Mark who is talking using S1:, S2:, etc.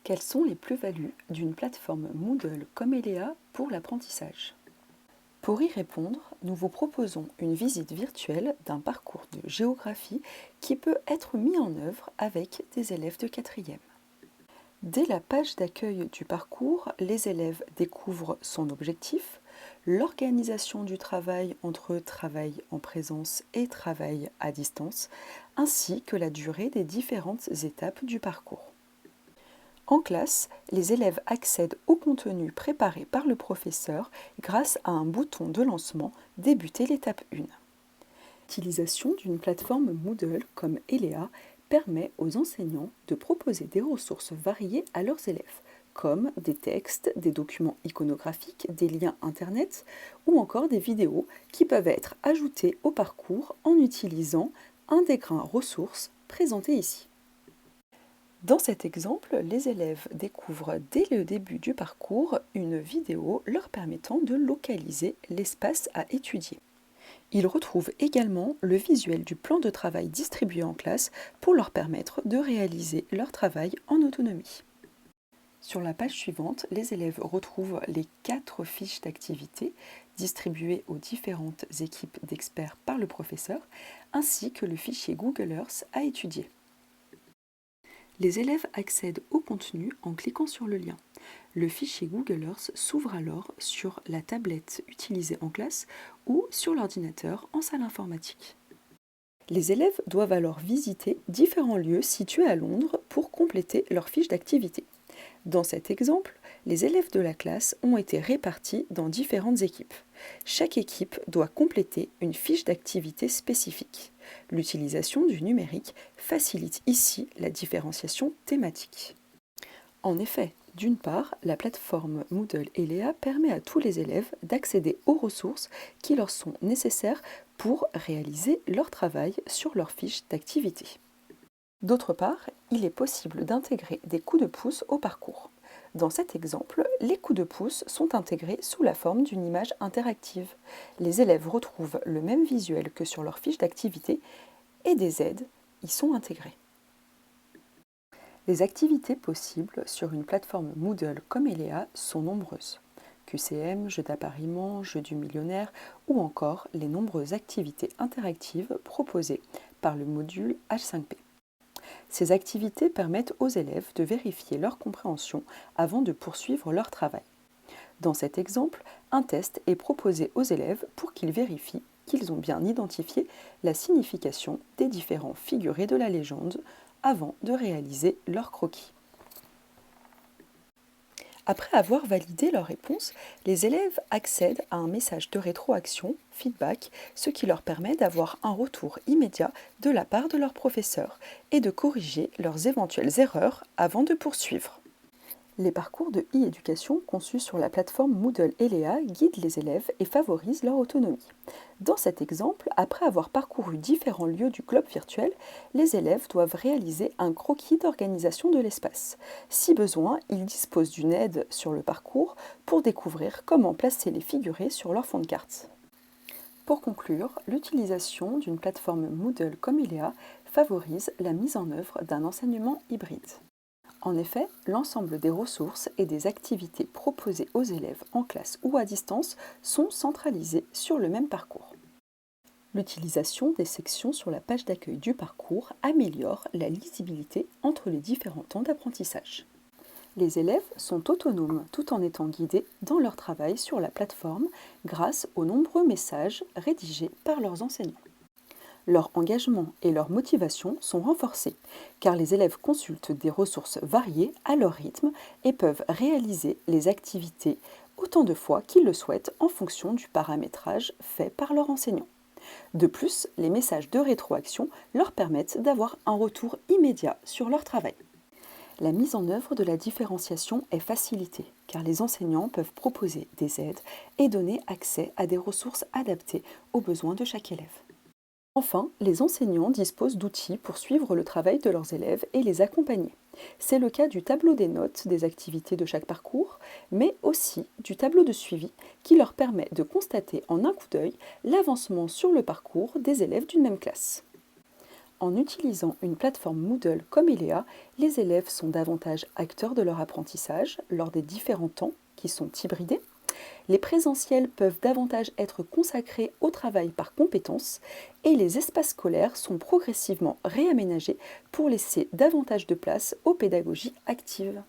S1: Quelles sont les plus-values d'une plateforme Moodle comme Elea pour l'apprentissage? Pour y répondre, nous vous proposons une visite virtuelle d'un parcours de géographie qui peut être mis en œuvre avec des élèves de 4e. Dès la page d'accueil du parcours, les élèves découvrent son objectif, l'organisation du travail entre travail en présence et travail à distance, ainsi que la durée des différentes étapes du parcours. En classe, les élèves accèdent au contenu préparé par le professeur grâce à un bouton de lancement « Débuter l'étape 1 ». L'utilisation d'une plateforme Moodle comme Elea permet aux enseignants de proposer des ressources variées à leurs élèves, comme des textes, des documents iconographiques, des liens Internet ou encore des vidéos qui peuvent être ajoutées au parcours en utilisant un des grains ressources présentés ici. Dans cet exemple, les élèves découvrent dès le début du parcours une vidéo leur permettant de localiser l'espace à étudier. Ils retrouvent également le visuel du plan de travail distribué en classe pour leur permettre de réaliser leur travail en autonomie. Sur la page suivante, les élèves retrouvent les 4 fiches d'activité distribuées aux différentes équipes d'experts par le professeur, ainsi que le fichier Google Earth à étudier. Les élèves accèdent au contenu en cliquant sur le lien. Le fichier Google Earth s'ouvre alors sur la tablette utilisée en classe ou sur l'ordinateur en salle informatique. Les élèves doivent alors visiter différents lieux situés à Londres pour compléter leur fiche d'activité. Dans cet exemple, les élèves de la classe ont été répartis dans différentes équipes. Chaque équipe doit compléter une fiche d'activité spécifique. L'utilisation du numérique facilite ici la différenciation thématique. En effet, d'une part, la plateforme Moodle Elea permet à tous les élèves d'accéder aux ressources qui leur sont nécessaires pour réaliser leur travail sur leur fiche d'activité. D'autre part, il est possible d'intégrer des coups de pouce au parcours. Dans cet exemple, les coups de pouce sont intégrés sous la forme d'une image interactive. Les élèves retrouvent le même visuel que sur leur fiche d'activité et des aides y sont intégrées. Les activités possibles sur une plateforme Moodle comme Elea sont nombreuses. QCM, jeux d'appariement, jeux du millionnaire ou encore les nombreuses activités interactives proposées par le module H5P. Ces activités permettent aux élèves de vérifier leur compréhension avant de poursuivre leur travail. Dans cet exemple, un test est proposé aux élèves pour qu'ils vérifient qu'ils ont bien identifié la signification des différents figurés de la légende avant de réaliser leur croquis. Après avoir validé leur réponse, les élèves accèdent à un message de rétroaction, feedback, ce qui leur permet d'avoir un retour immédiat de la part de leur professeur et de corriger leurs éventuelles erreurs avant de poursuivre. Les parcours de e-éducation conçus sur la plateforme Moodle Elea guident les élèves et favorisent leur autonomie. Dans cet exemple, après avoir parcouru différents lieux du globe virtuel, les élèves doivent réaliser un croquis d'organisation de l'espace. Si besoin, ils disposent d'une aide sur le parcours pour découvrir comment placer les figurés sur leur fond de carte. Pour conclure, l'utilisation d'une plateforme Moodle comme Elea favorise la mise en œuvre d'un enseignement hybride. En effet, l'ensemble des ressources et des activités proposées aux élèves en classe ou à distance sont centralisées sur le même parcours. L'utilisation des sections sur la page d'accueil du parcours améliore la lisibilité entre les différents temps d'apprentissage. Les élèves sont autonomes tout en étant guidés dans leur travail sur la plateforme grâce aux nombreux messages rédigés par leurs enseignants. Leur engagement et leur motivation sont renforcés, car les élèves consultent des ressources variées à leur rythme et peuvent réaliser les activités autant de fois qu'ils le souhaitent en fonction du paramétrage fait par leur enseignant. De plus, les messages de rétroaction leur permettent d'avoir un retour immédiat sur leur travail. La mise en œuvre de la différenciation est facilitée, car les enseignants peuvent proposer des aides et donner accès à des ressources adaptées aux besoins de chaque élève. Enfin, les enseignants disposent d'outils pour suivre le travail de leurs élèves et les accompagner. C'est le cas du tableau des notes des activités de chaque parcours, mais aussi du tableau de suivi qui leur permet de constater en un coup d'œil l'avancement sur le parcours des élèves d'une même classe. En utilisant une plateforme Moodle comme Elea, les élèves sont davantage acteurs de leur apprentissage lors des différents temps qui sont hybridés. Les présentiels peuvent davantage être consacrés au travail par compétences et les espaces scolaires sont progressivement réaménagés pour laisser davantage de place aux pédagogies actives.